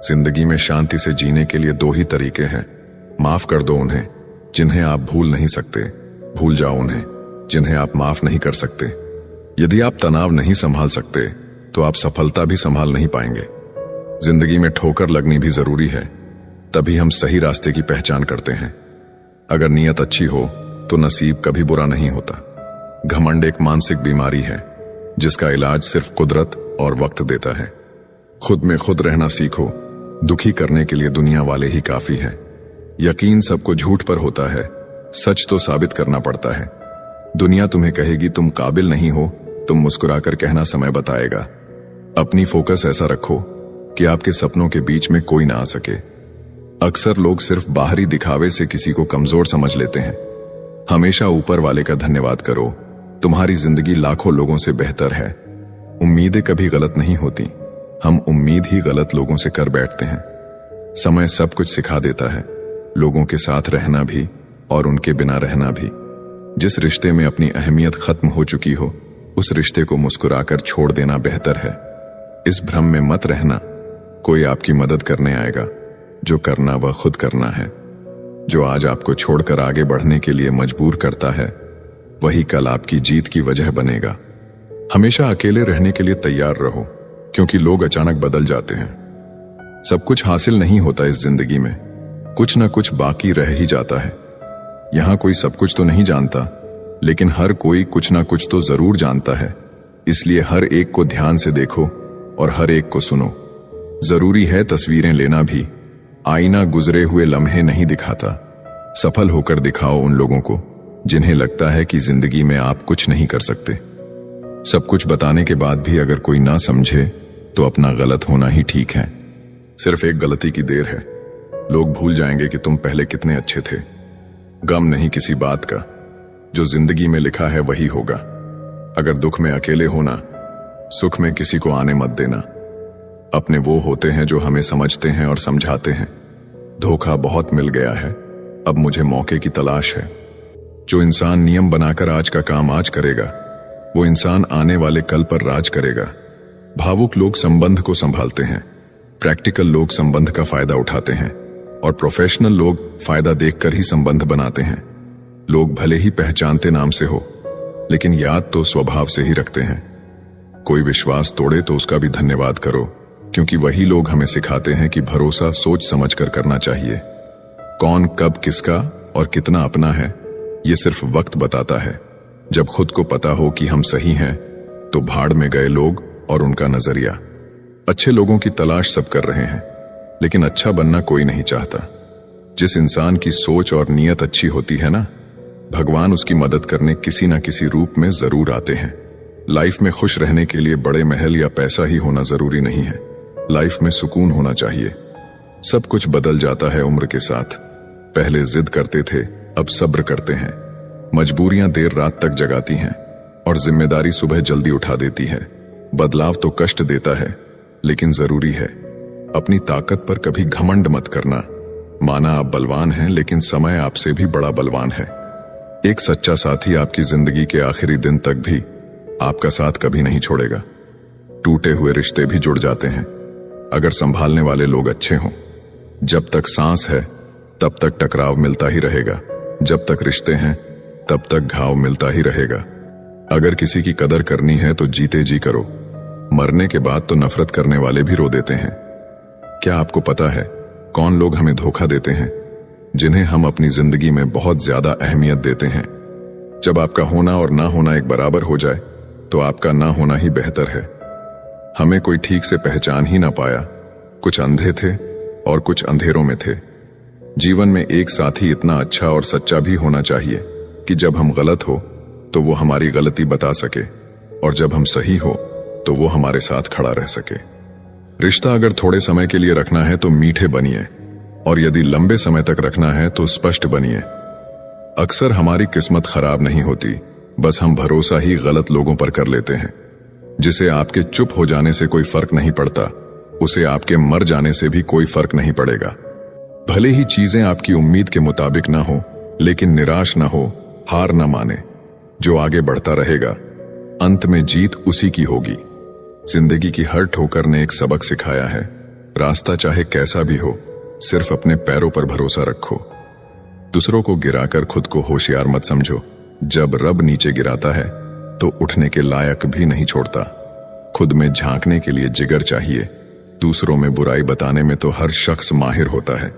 जिंदगी में शांति से जीने के लिए दो ही तरीके हैं। माफ कर दो उन्हें जिन्हें आप भूल नहीं सकते, भूल जाओ उन्हें जिन्हें आप माफ नहीं कर सकते। यदि आप तनाव नहीं संभाल सकते तो आप सफलता भी संभाल नहीं पाएंगे। जिंदगी में ठोकर लगनी भी जरूरी है, तभी हम सही रास्ते की पहचान करते हैं। अगर नीयत अच्छी हो तो नसीब कभी बुरा नहीं होता। घमंड एक मानसिक बीमारी है जिसका इलाज सिर्फ कुदरत और वक्त देता है। खुद में खुद रहना सीखो, दुखी करने के लिए दुनिया वाले ही काफी है। यकीन सबको झूठ पर होता है, सच तो साबित करना पड़ता है। दुनिया तुम्हें कहेगी तुम काबिल नहीं हो, तुम मुस्कुराकर कहना समय बताएगा। अपनी फोकस ऐसा रखो कि आपके सपनों के बीच में कोई ना आ सके। अक्सर लोग सिर्फ बाहरी दिखावे से किसी को कमजोर समझ लेते हैं। हमेशा ऊपर वाले का धन्यवाद करो, तुम्हारी जिंदगी लाखों लोगों से बेहतर है। उम्मीदें कभी गलत नहीं होती, हम उम्मीद ही गलत लोगों से कर बैठते हैं। समय सब कुछ सिखा देता है, लोगों के साथ रहना भी और उनके बिना रहना भी। जिस रिश्ते में अपनी अहमियत खत्म हो चुकी हो, उस रिश्ते को मुस्कुराकर छोड़ देना बेहतर है। इस भ्रम में मत रहना कोई आपकी मदद करने आएगा, जो करना वह खुद करना है। जो आज आपको छोड़कर आगे बढ़ने के लिए मजबूर करता है, वही कल आपकी जीत की वजह बनेगा। हमेशा अकेले रहने के लिए तैयार रहो, क्योंकि लोग अचानक बदल जाते हैं। सब कुछ हासिल नहीं होता इस जिंदगी में, कुछ ना कुछ बाकी रह ही जाता है। यहां कोई सब कुछ तो नहीं जानता, लेकिन हर कोई कुछ ना कुछ तो जरूर जानता है। इसलिए हर एक को ध्यान से देखो और हर एक को सुनो। जरूरी है तस्वीरें लेना भी, आईना गुजरे हुए लम्हे नहीं दिखाता। सफल होकर दिखाओ उन लोगों को जिन्हें लगता है कि जिंदगी में आप कुछ नहीं कर सकते। सब कुछ बताने के बाद भी अगर कोई ना समझे तो अपना गलत होना ही ठीक है। सिर्फ एक गलती की देर है, लोग भूल जाएंगे कि तुम पहले कितने अच्छे थे। गम नहीं किसी बात का, जो जिंदगी में लिखा है वही होगा। अगर दुख में अकेले होना, सुख में किसी को आने मत देना। अपने वो होते हैं जो हमें समझते हैं और समझाते हैं। धोखा बहुत मिल गया है, अब मुझे मौके की तलाश है। जो इंसान नियम बनाकर आज का काम आज करेगा, वो इंसान आने वाले कल पर राज करेगा। भावुक लोग संबंध को संभालते हैं, प्रैक्टिकल लोग संबंध का फायदा उठाते हैं और प्रोफेशनल लोग फायदा देखकर ही संबंध बनाते हैं। लोग भले ही पहचानते नाम से हो, लेकिन याद तो स्वभाव से ही रखते हैं। कोई विश्वास तोड़े तो उसका भी धन्यवाद करो, क्योंकि वही लोग हमें सिखाते हैं कि भरोसा सोच समझ कर करना चाहिए। कौन कब किसका और कितना अपना है, ये सिर्फ वक्त बताता है। जब खुद को पता हो कि हम सही हैं, तो भाड़ में गए लोग और उनका नजरिया। अच्छे लोगों की तलाश सब कर रहे हैं, लेकिन अच्छा बनना कोई नहीं चाहता। जिस इंसान की सोच और नीयत अच्छी होती है ना, भगवान उसकी मदद करने किसी ना किसी रूप में जरूर आते हैं। लाइफ में खुश रहने के लिए बड़े महल या पैसा ही होना जरूरी नहीं है, लाइफ में सुकून होना चाहिए। सब कुछ बदल जाता है उम्र के साथ। पहले जिद करते थे, अब सब्र करते हैं। मजबूरियां देर रात तक जगाती हैं और जिम्मेदारी सुबह जल्दी उठा देती है। बदलाव तो कष्ट देता है, लेकिन जरूरी है। अपनी ताकत पर कभी घमंड मत करना। माना आप बलवान हैं, लेकिन समय आपसे भी बड़ा बलवान है। एक सच्चा साथी आपकी जिंदगी के आखिरी दिन तक भी आपका साथ कभी नहीं छोड़ेगा। टूटे हुए रिश्ते भी जुड़ जाते हैं अगर संभालने वाले लोग अच्छे हों। जब तक सांस है तब तक टकराव मिलता ही रहेगा, जब तक रिश्ते हैं तब तक घाव मिलता ही रहेगा। अगर किसी की कदर करनी है तो जीते जी करो, मरने के बाद तो नफरत करने वाले भी रो देते हैं। क्या आपको पता है कौन लोग हमें धोखा देते हैं? जिन्हें हम अपनी जिंदगी में बहुत ज्यादा अहमियत देते हैं। जब आपका होना और ना होना एक बराबर हो जाए, तो आपका ना होना ही बेहतर है। हमें कोई ठीक से पहचान ही ना पाया, कुछ अंधे थे और कुछ अंधेरों में थे। जीवन में एक साथी इतना अच्छा और सच्चा भी होना चाहिए कि जब हम गलत हो तो वो हमारी गलती बता सके, और जब हम सही हो तो वो हमारे साथ खड़ा रह सके। रिश्ता अगर थोड़े समय के लिए रखना है तो मीठे बनिए, और यदि लंबे समय तक रखना है तो स्पष्ट बनिए। अक्सर हमारी किस्मत खराब नहीं होती, बस हम भरोसा ही गलत लोगों पर कर लेते हैं। जिसे आपके चुप हो जाने से कोई फर्क नहीं पड़ता, उसे आपके मर जाने से भी कोई फर्क नहीं पड़ेगा। भले ही चीजें आपकी उम्मीद के मुताबिक ना हो, लेकिन निराश ना हो, हार ना माने। जो आगे बढ़ता रहेगा, अंत में जीत उसी की होगी। जिंदगी की हर ठोकर ने एक सबक सिखाया है। रास्ता चाहे कैसा भी हो, सिर्फ अपने पैरों पर भरोसा रखो। दूसरों को गिराकर खुद को होशियार मत समझो। जब रब नीचे गिराता है तो उठने के लायक भी नहीं छोड़ता। खुद में झांकने के लिए जिगर चाहिए। दूसरों में बुराई बताने में तो हर शख्स माहिर होता है।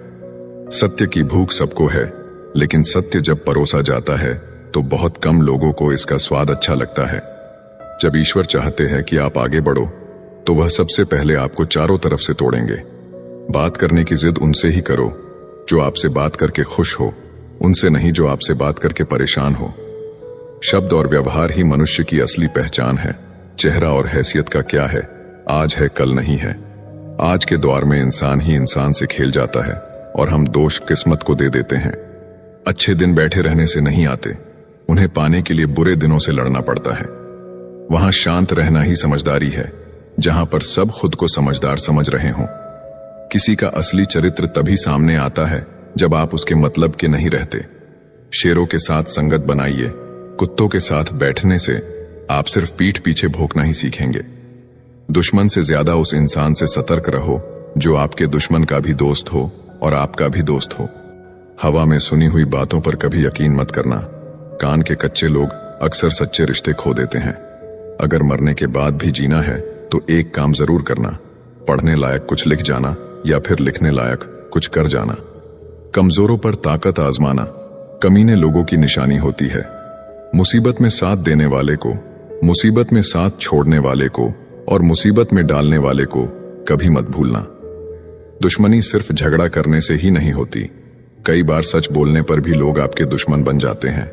सत्य की भूख सबको है, लेकिन सत्य जब परोसा जाता है तो बहुत कम लोगों को इसका स्वाद अच्छा लगता है। जब ईश्वर चाहते हैं कि आप आगे बढ़ो, तो वह सबसे पहले आपको चारों तरफ से तोड़ेंगे। बात करने की जिद उनसे ही करो जो आपसे बात करके खुश हो, उनसे नहीं जो आपसे बात करके परेशान हो। शब्द और व्यवहार ही मनुष्य की असली पहचान है। चेहरा और हैसियत का क्या है, आज है कल नहीं है। आज के दौर में इंसान ही इंसान से खेल जाता है और हम दोष किस्मत को दे देते हैं। अच्छे दिन बैठे रहने से नहीं आते, उन्हें पाने के लिए बुरे दिनों से लड़ना पड़ता है। वहां शांत रहना ही समझदारी है, जहां पर सब खुद को समझदार समझ रहे हों। किसी का असली चरित्र तभी सामने आता है जब आप उसके मतलब के नहीं रहते। शेरों के साथ संगत बनाइए, कुत्तों के साथ बैठने से आप सिर्फ पीठ पीछे भौंकना ही सीखेंगे। दुश्मन से ज्यादा उस इंसान से सतर्क रहो जो आपके दुश्मन का भी दोस्त हो और आपका भी दोस्त हो। हवा में सुनी हुई बातों पर कभी यकीन मत करना। कान के कच्चे लोग अक्सर सच्चे रिश्ते खो देते हैं। अगर मरने के बाद भी जीना है तो एक काम जरूर करना, पढ़ने लायक कुछ लिख जाना या फिर लिखने लायक कुछ कर जाना। कमजोरों पर ताकत आजमाना कमीने लोगों की निशानी होती है। मुसीबत में साथ देने वाले को, मुसीबत में साथ छोड़ने वाले को और मुसीबत में डालने वाले को कभी मत भूलना। दुश्मनी सिर्फ झगड़ा करने से ही नहीं होती, कई बार सच बोलने पर भी लोग आपके दुश्मन बन जाते हैं।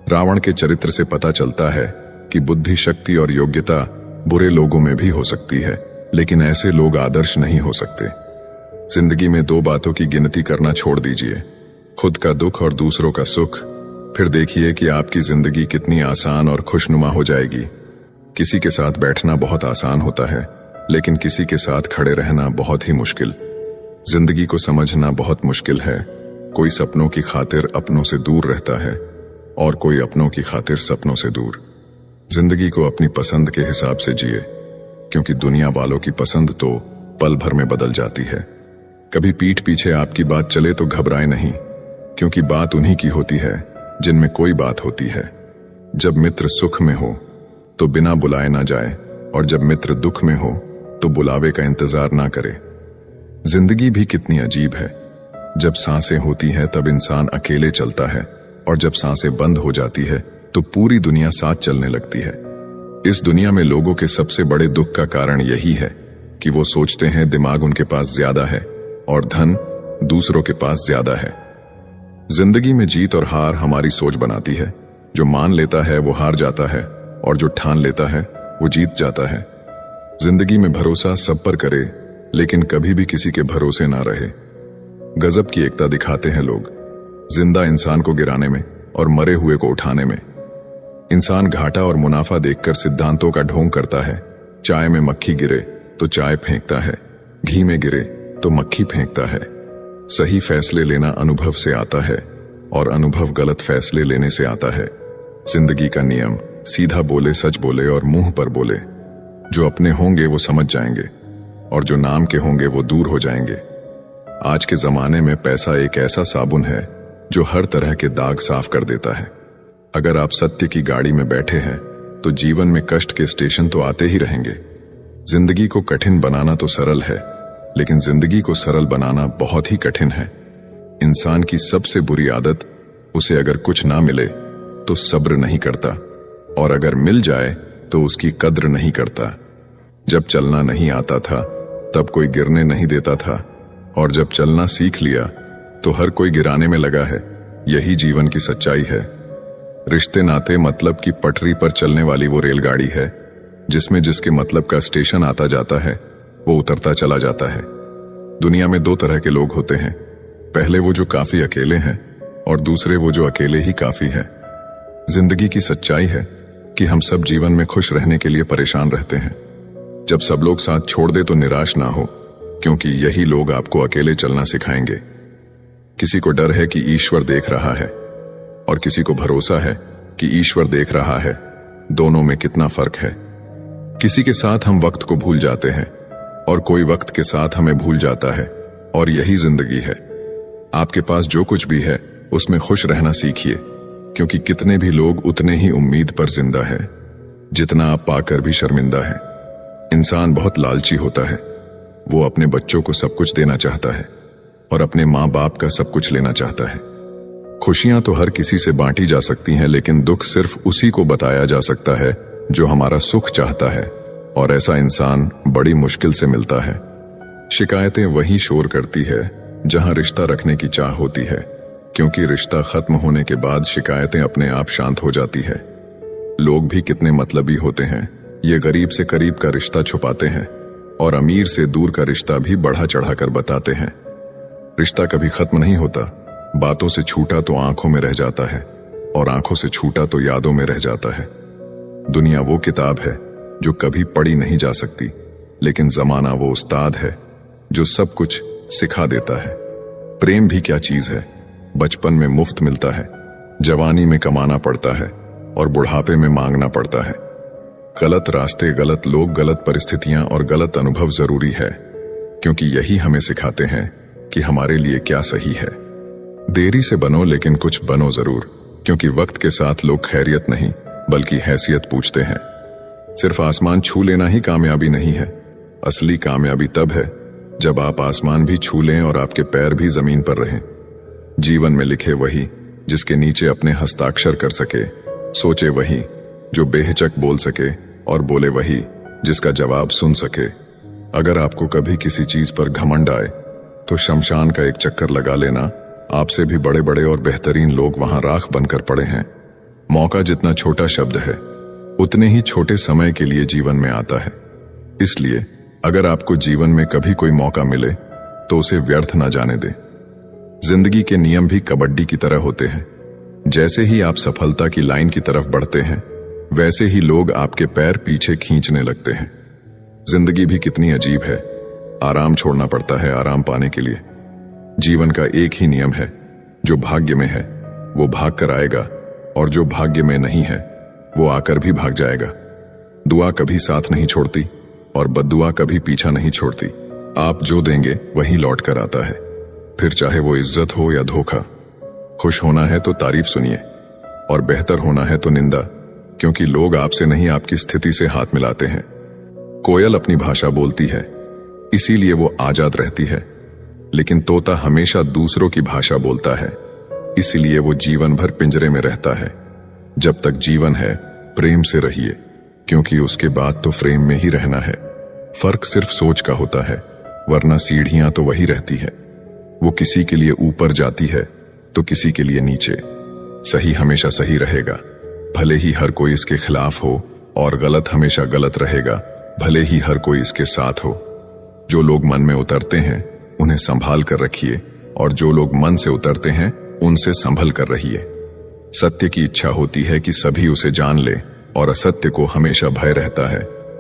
रावण के चरित्र से पता चलता है कि बुद्धि, शक्ति और योग्यता बुरे लोगों में भी हो सकती है, लेकिन ऐसे लोग आदर्श नहीं हो सकते। जिंदगी में दो बातों की गिनती करना छोड़ दीजिए, खुद का दुख और दूसरों का सुख। फिर देखिए कि आपकी जिंदगी कितनी आसान और खुशनुमा हो जाएगी। किसी के साथ बैठना बहुत आसान होता है, लेकिन किसी के साथ खड़े रहना बहुत ही मुश्किल। जिंदगी को समझना बहुत मुश्किल है। कोई सपनों की खातिर अपनों से दूर रहता है और कोई अपनों की खातिर सपनों से दूर। जिंदगी को अपनी पसंद के हिसाब से जिए, क्योंकि दुनिया वालों की पसंद तो पल भर में बदल जाती है। कभी पीठ पीछे आपकी बात चले तो घबराए नहीं, क्योंकि बात उन्हीं की होती है जिनमें कोई बात होती है। जब मित्र सुख में हो तो बिना बुलाए ना जाए, और जब मित्र दुख में हो तो बुलावे का इंतजार ना करे। जिंदगी भी कितनी अजीब है। जब सांसें होती हैं तब इंसान अकेले चलता है, और जब सांसें बंद हो जाती है तो पूरी दुनिया साथ चलने लगती है। इस दुनिया में लोगों के सबसे बड़े दुख का कारण यही है कि वो सोचते हैं दिमाग उनके पास ज्यादा है और धन दूसरों के पास ज्यादा है। जिंदगी में जीत और हार हमारी सोच बनाती है। जो मान लेता है वो हार जाता है, और जो ठान लेता है वो जीत जाता है। जिंदगी में भरोसा सब पर करे, लेकिन कभी भी किसी के भरोसे ना रहे। गजब की एकता दिखाते हैं लोग, जिंदा इंसान को गिराने में और मरे हुए को उठाने में। इंसान घाटा और मुनाफा देखकर सिद्धांतों का ढोंग करता है। चाय में मक्खी गिरे तो चाय फेंकता है, घी में गिरे तो मक्खी फेंकता है। सही फैसले लेना अनुभव से आता है, और अनुभव गलत फैसले लेने से आता है। जिंदगी का नियम सीधा बोले, सच बोले और मुंह पर बोले। जो अपने होंगे वो समझ जाएंगे, और जो नाम के होंगे वो दूर हो जाएंगे। आज के जमाने में पैसा एक ऐसा साबुन है जो हर तरह के दाग साफ कर देता है। अगर आप सत्य की गाड़ी में बैठे हैं तो जीवन में कष्ट के स्टेशन तो आते ही रहेंगे। जिंदगी को कठिन बनाना तो सरल है, लेकिन जिंदगी को सरल बनाना बहुत ही कठिन है। इंसान की सबसे बुरी आदत, उसे अगर कुछ ना मिले तो सब्र नहीं करता, और अगर मिल जाए तो उसकी कद्र नहीं करता। जब चलना नहीं आता था तब कोई गिरने नहीं देता था, और जब चलना सीख लिया तो हर कोई गिराने में लगा है। यही जीवन की सच्चाई है। रिश्ते नाते मतलब की पटरी पर चलने वाली वो रेलगाड़ी है जिसमें जिसके मतलब का स्टेशन आता जाता है वो उतरता चला जाता है। दुनिया में दो तरह के लोग होते हैं, पहले वो जो काफी अकेले हैं, और दूसरे वो जो अकेले ही काफी है। जिंदगी की सच्चाई है कि हम सब जीवन में खुश रहने के लिए परेशान रहते हैं। जब सब लोग साथ छोड़ दे तो निराश ना हो, क्योंकि यही लोग आपको अकेले चलना सिखाएंगे। किसी को डर है कि ईश्वर देख रहा है, और किसी को भरोसा है कि ईश्वर देख रहा है। दोनों में कितना फर्क है। किसी के साथ हम वक्त को भूल जाते हैं और कोई वक्त के साथ हमें भूल जाता है, और यही जिंदगी है। आपके पास जो कुछ भी है उसमें खुश रहना सीखिए, क्योंकि कितने भी लोग उतने ही उम्मीद पर जिंदा है जितना आप पाकर भी शर्मिंदा है। इंसान बहुत लालची होता है। वो अपने बच्चों को सब कुछ देना चाहता है और अपने माँ बाप का सब कुछ लेना चाहता है। खुशियां तो हर किसी से बांटी जा सकती हैं, लेकिन दुख सिर्फ उसी को बताया जा सकता है जो हमारा सुख चाहता है, और ऐसा इंसान बड़ी मुश्किल से मिलता है। शिकायतें वहीं शोर करती है जहां रिश्ता रखने की चाह होती है, क्योंकि रिश्ता खत्म होने के बाद शिकायतें अपने आप शांत हो जाती है। लोग भी कितने मतलबी होते हैं। ये गरीब से करीब का रिश्ता छुपाते हैं और अमीर से दूर का रिश्ता भी बढ़ा चढ़ाकर बताते हैं। रिश्ता कभी खत्म नहीं होता। बातों से छूटा तो आंखों में रह जाता है, और आंखों से छूटा तो यादों में रह जाता है। दुनिया वो किताब है जो कभी पढ़ी नहीं जा सकती, लेकिन जमाना वो उस्ताद है जो सब कुछ सिखा देता है। प्रेम भी क्या चीज है, बचपन में मुफ्त मिलता है, जवानी में कमाना पड़ता है और बुढ़ापे में मांगना पड़ता है। गलत रास्ते, गलत लोग, गलत परिस्थितियां और गलत अनुभव जरूरी है, क्योंकि यही हमें सिखाते हैं कि हमारे लिए क्या सही है। देरी से बनो, लेकिन कुछ बनो जरूर, क्योंकि वक्त के साथ लोग खैरियत नहीं बल्कि हैसियत पूछते हैं। सिर्फ आसमान छू लेना ही कामयाबी नहीं है। असली कामयाबी तब है जब आप आसमान भी छू लें और आपके पैर भी जमीन पर रहें। जीवन में लिखे वही जिसके नीचे अपने हस्ताक्षर कर सके, सोचे वही जो बेहिचक बोल सके, और बोले वही जिसका जवाब सुन सके। अगर आपको कभी किसी चीज पर घमंड आए तो शमशान का एक चक्कर लगा लेना। आपसे भी बड़े बड़े और बेहतरीन लोग वहां राख बनकर पड़े हैं। मौका जितना छोटा शब्द है, उतने ही छोटे समय के लिए जीवन में आता है। इसलिए अगर आपको जीवन में कभी कोई मौका मिले तो उसे व्यर्थ ना जाने दें। जिंदगी के नियम भी कबड्डी की तरह होते हैं। जैसे ही आप सफलता की लाइन की तरफ बढ़ते हैं, वैसे ही लोग आपके पैर पीछे खींचने लगते हैं। जिंदगी भी कितनी अजीब है। आराम छोड़ना पड़ता है आराम पाने के लिए। जीवन का एक ही नियम है, जो भाग्य में है वो भाग कर आएगा, और जो भाग्य में नहीं है वो आकर भी भाग जाएगा। दुआ कभी साथ नहीं छोड़ती और बद्दुआ कभी पीछा नहीं छोड़ती। आप जो देंगे वही लौट कर आता है, फिर चाहे वो इज्जत हो या धोखा। खुश होना है तो तारीफ सुनिए, और बेहतर होना है तो निंदा, क्योंकि लोग आपसे नहीं आपकी स्थिति से हाथ मिलाते हैं। कोयल अपनी भाषा बोलती है, इसीलिए वो आजाद रहती है, लेकिन तोता हमेशा दूसरों की भाषा बोलता है, इसीलिए वो जीवन भर पिंजरे में रहता है। जब तक जीवन है प्रेम से रहिए, क्योंकि उसके बाद तो फ्रेम में ही रहना है। फर्क सिर्फ सोच का होता है, वरना सीढ़ियां तो वही रहती है। वो किसी के लिए ऊपर जाती है तो किसी के लिए नीचे। सही हमेशा सही रहेगा, भले ही हर कोई इसके खिलाफ हो, और गलत हमेशा गलत रहेगा, भले ही हर कोई इसके साथ हो। जो लोग मन में उतरते हैं उन्हें संभाल कर रखिए, और जो लोग मन से उतरते हैं उनसे संभल कर रहिए। सत्य की इच्छा होती है कि सभी उसे जान ले, और असत्य को हमेशा भय रहता है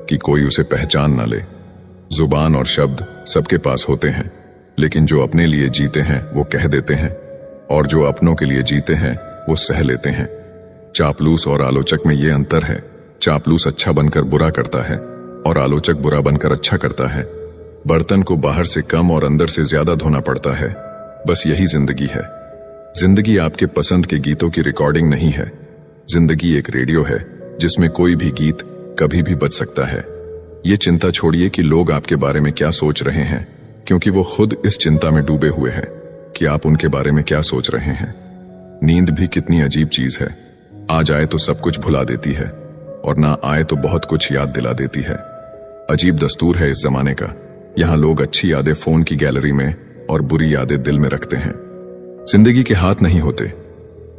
कि कोई उसे पहचान न ले। जुबान और शब्द सबके पास होते हैं, लेकिन जो अपने लिए जीते हैं वो कह देते हैं, और जो अपनों के लिए जीते हैं वो सह लेते हैं। चापलूस और आलोचक में ये अंतर है। चापलूस अच्छा बनकर बुरा करता है, और आलोचक बुरा बनकर अच्छा करता है। बर्तन को बाहर से कम और अंदर से ज्यादा धोना पड़ता है। बस यही जिंदगी है। जिंदगी आपके पसंद के गीतों की रिकॉर्डिंग नहीं है। जिंदगी एक रेडियो है जिसमें कोई भी गीत कभी भी बज सकता है। ये चिंता छोड़िए कि लोग आपके बारे में क्या सोच रहे हैं, क्योंकि वो खुद इस चिंता में डूबे हुए हैं कि आप उनके बारे में क्या सोच रहे हैं। नींद भी कितनी अजीब चीज है। आ जाए तो सब कुछ भुला देती है, और ना आए तो बहुत कुछ याद दिला देती है। अजीब दस्तूर है इस जमाने का। यहाँ लोग अच्छी यादें फोन की गैलरी में और बुरी यादें दिल में रखते हैं। जिंदगी के हाथ नहीं होते,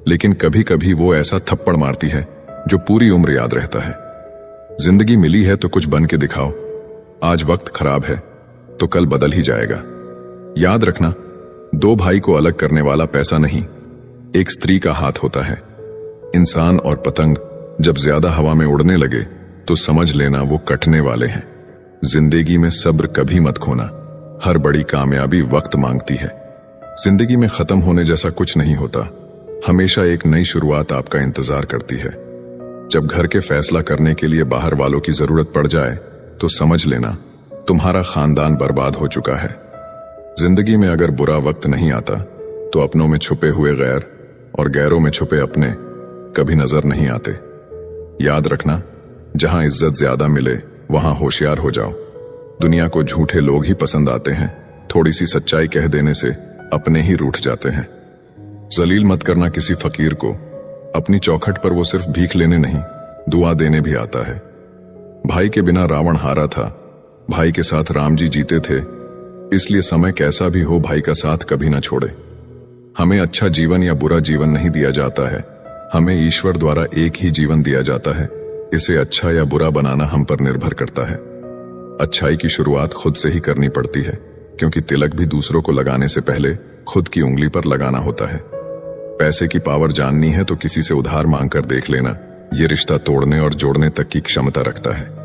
लेकिन कभी कभी वो ऐसा थप्पड़ मारती है जो पूरी उम्र याद रहता है। जिंदगी मिली है तो कुछ बन के दिखाओ। आज वक्त खराब है तो कल बदल ही जाएगा। याद रखना, दो भाई को अलग करने वाला पैसा नहीं, एक स्त्री का हाथ होता है। इंसान और पतंग जब ज्यादा हवा में उड़ने लगे तो समझ लेना वो कटने वाले हैं। जिंदगी में सब्र कभी मत खोना। हर बड़ी कामयाबी वक्त मांगती है। जिंदगी में खत्म होने जैसा कुछ नहीं होता। हमेशा एक नई शुरुआत आपका इंतजार करती है। जब घर के फैसला करने के लिए बाहर वालों की जरूरत पड़ जाए तो समझ लेना तुम्हारा खानदान बर्बाद हो चुका है। जिंदगी में अगर बुरा वक्त नहीं आता तो अपनों में छुपे हुए गैर और गैरों में छुपे अपने कभी नजर नहीं आते। याद रखना, जहां इज्जत ज्यादा मिले वहां होशियार हो जाओ। दुनिया को झूठे लोग ही पसंद आते हैं, थोड़ी सी सच्चाई कह देने से अपने ही रूठ जाते हैं। जलील मत करना किसी फकीर को, अपनी चौखट पर वो सिर्फ भीख लेने नहीं दुआ देने भी आता है। भाई के बिना रावण हारा था, भाई के साथ राम जी जीते थे, इसलिए समय कैसा भी हो भाई का साथ कभी ना छोड़े। हमें अच्छा जीवन या बुरा जीवन नहीं दिया जाता है, हमें ईश्वर द्वारा एक ही जीवन दिया जाता है। इसे अच्छा या बुरा बनाना हम पर निर्भर करता है। अच्छाई की शुरुआत खुद से ही करनी पड़ती है, क्योंकि तिलक भी दूसरों को लगाने से पहले खुद की उंगली पर लगाना होता है। पैसे की पावर जाननी है तो किसी से उधार मांगकर देख लेना, ये रिश्ता तोड़ने और जोड़ने तक की क्षमता रखता है।